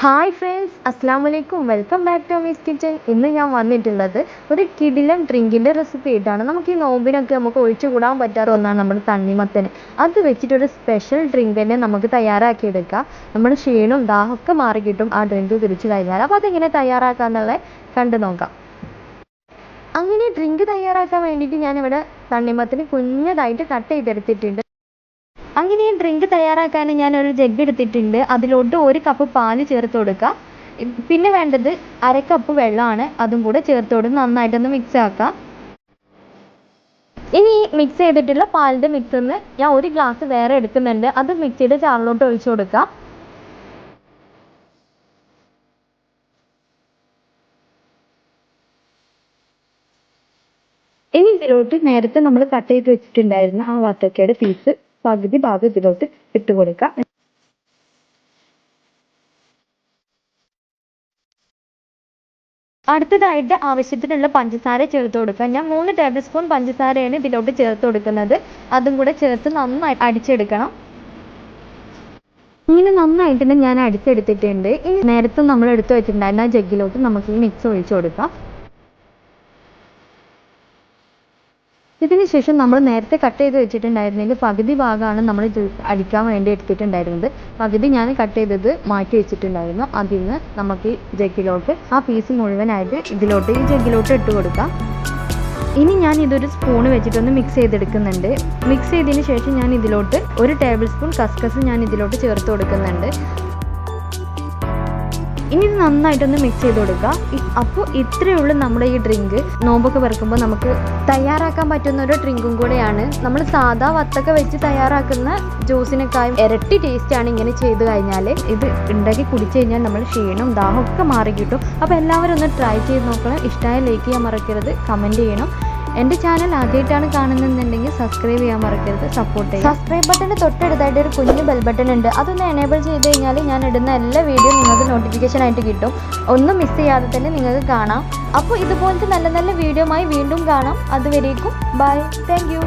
Hi friends, അസ്സാം വലൈക്കും. Welcome back to Ami's kitchen. ഇന്ന് ഞാൻ വന്നിട്ടുള്ളത് ഒരു കിടിലൻ ഡ്രിങ്കിൻ്റെ റെസിപ്പി ആയിട്ടാണ്. നമുക്ക് ഈ നോമ്പിനൊക്കെ നമുക്ക് ഒഴിച്ചുകൂടാൻ പറ്റാത്ത ഒന്നാണ് നമ്മുടെ തണ്ണിമത്തന്. അത് വെച്ചിട്ടൊരു സ്പെഷ്യൽ ഡ്രിങ്ക് തന്നെ നമുക്ക് തയ്യാറാക്കിയെടുക്കാം. നമ്മുടെ ക്ഷീണവും ദാഹമൊക്കെ മാറി കിട്ടും ആ ഡ്രിങ്ക് കുടിച്ച് കഴിഞ്ഞാൽ. അപ്പോൾ അതെങ്ങനെ തയ്യാറാക്കാമെന്നുള്ളത് കണ്ടു നോക്കാം. അങ്ങനെ ഡ്രിങ്ക് തയ്യാറാക്കാൻ വേണ്ടിയിട്ട് ഞാനിവിടെ തണ്ണിമത്തന് കുഞ്ഞതായിട്ട് കട്ട് ചെയ്തെടുത്തിട്ടുണ്ട്. അങ്ങനെ ഈ ഡ്രിങ്ക് തയ്യാറാക്കാൻ ഞാനൊരു ജഗ് എടുത്തിട്ടുണ്ട്. അതിലോട്ട് 1 കപ്പ് പാല് ചേർത്ത് കൊടുക്കുക. പിന്നെ വേണ്ടത് 1/2 കപ്പ് വെള്ളമാണ്. അതും കൂടെ ചേർത്ത് കൊടുത്ത് നന്നായിട്ടൊന്ന് മിക്സ് ആക്കാം. ഇനി മിക്സ് ചെയ്തിട്ടുള്ള പാലിൻ്റെ മിക്സിൽ നിന്ന് ഞാൻ 1 ഗ്ലാസ് വേറെ എടുക്കുന്നുണ്ട്. അത് മിക്സിയുടെ ജാറിലോട്ട് ഒഴിച്ചു കൊടുക്കാം. ഇനി ഇതിലോട്ട് നേരത്തെ നമ്മൾ കട്ട് ചെയ്ത് വെച്ചിട്ടുണ്ടായിരുന്ന ആ വത്തക്കയുടെ പീസ് പകുതി ഭാഗം ഇതിലോട്ട് ഇട്ട് കൊടുക്കാം. അടുത്തതായിട്ട് ആവശ്യത്തിനുള്ള പഞ്ചസാര ചേർത്ത് കൊടുക്കുക. ഞാൻ 3 ടേബിൾ സ്പൂൺ പഞ്ചസാരയാണ് ഇതിലോട്ട് ചേർത്ത് കൊടുക്കുന്നത്. അതും കൂടെ ചേർത്ത് നന്നായി അടിച്ചെടുക്കണം. ഇങ്ങനെ നന്നായിട്ട് തന്നെ ഞാൻ അടിച്ചെടുത്തിട്ടുണ്ട്. ഇനി നേരത്തെ നമ്മൾ എടുത്ത് വെച്ചിട്ടുണ്ടായിരുന്ന ആ ജഗ്ഗിലോട്ട് നമുക്ക് ഈ മിക്സ് ഒഴിച്ചു കൊടുക്കാം. ഇതിന് ശേഷം നമ്മൾ നേരത്തെ കട്ട് ചെയ്ത് വെച്ചിട്ടുണ്ടായിരുന്നതിൽ പകുതി ഭാഗമാണ് നമ്മൾ അടിക്കാൻ വേണ്ടി എടുത്തിട്ടുണ്ടായിരുന്നത്. പകുതി ഞാൻ കട്ട് ചെയ്തത് മാറ്റി വെച്ചിട്ടുണ്ടായിരുന്നു. അതിൽ നിന്ന് നമുക്ക് ഈ ജഗ്ഗിലോട്ട് ആ പീസ് മുഴുവനായിട്ട് ഈ ജഗ്ഗിലോട്ട് ഇട്ട് കൊടുക്കാം. ഇനി ഞാൻ ഇതൊരു സ്പൂണ് വെച്ചിട്ടൊന്ന് മിക്സ് ചെയ്തെടുക്കുന്നുണ്ട്. മിക്സ് ചെയ്തതിന് ശേഷം ഞാൻ ഇതിലോട്ട് 1 ടേബിൾ സ്പൂൺ കസ്കസ് ഞാൻ ഇതിലോട്ട് ചേർത്ത് കൊടുക്കുന്നുണ്ട്. ഇനി ഇത് നന്നായിട്ടൊന്ന് മിക്സ് ചെയ്ത് കൊടുക്കുക. അപ്പോൾ ഇത്രയേ ഉള്ളൂ നമ്മുടെ ഈ ഡ്രിങ്ക്. നോമ്പൊക്കെ വറുക്കുമ്പോൾ നമുക്ക് തയ്യാറാക്കാൻ പറ്റുന്ന ഒരു ഡ്രിങ്കും കൂടെയാണ്. നമ്മൾ സാധാ വത്തക്ക വെച്ച് തയ്യാറാക്കുന്ന ജ്യൂസിനേക്കാളും ഇരട്ടി ടേസ്റ്റാണ് ഇങ്ങനെ ചെയ്ത് കഴിഞ്ഞാൽ. ഇത് ഉണ്ടാക്കി കുടിച്ചു കഴിഞ്ഞാൽ നമ്മൾ ക്ഷീണവും ദാഹവും ഒക്കെ മാറി കിട്ടും. അപ്പോൾ എല്ലാവരും ഒന്ന് ട്രൈ ചെയ്ത് നോക്കണം. ഇഷ്ടമായ ലൈക്ക് ചെയ്യാൻ മറക്കരുത്, കമൻറ്റ് ചെയ്യണം. എൻ്റെ ചാനൽ ആദ്യമായിട്ടാണ് കാണുന്നുണ്ടെങ്കിൽ സബ്സ്ക്രൈബ് ചെയ്യാൻ മറക്കരുത്, സപ്പോർട്ട് ചെയ്യുക. സബ്സ്ക്രൈബ് ബട്ടൻ്റെ തൊട്ടടുത്തായിട്ട് ഒരു കുഞ്ഞ് ബെൽ ബട്ടൺ ഉണ്ട്. അതൊന്ന് എനേബിൾ ചെയ്ത് കഴിഞ്ഞാൽ ഞാൻ ഇടുന്ന എല്ലാ വീഡിയോ നിങ്ങൾക്ക് നോട്ടിഫിക്കേഷൻ ആയിട്ട് കിട്ടും. ഒന്നും മിസ് ചെയ്യാതെ തന്നെ നിങ്ങൾക്ക് കാണാം. അപ്പോൾ ഇതുപോലത്തെ നല്ല നല്ല വീഡിയോയുമായി വീണ്ടും കാണാം. അതുവരേക്കും ബൈ, താങ്ക് യു.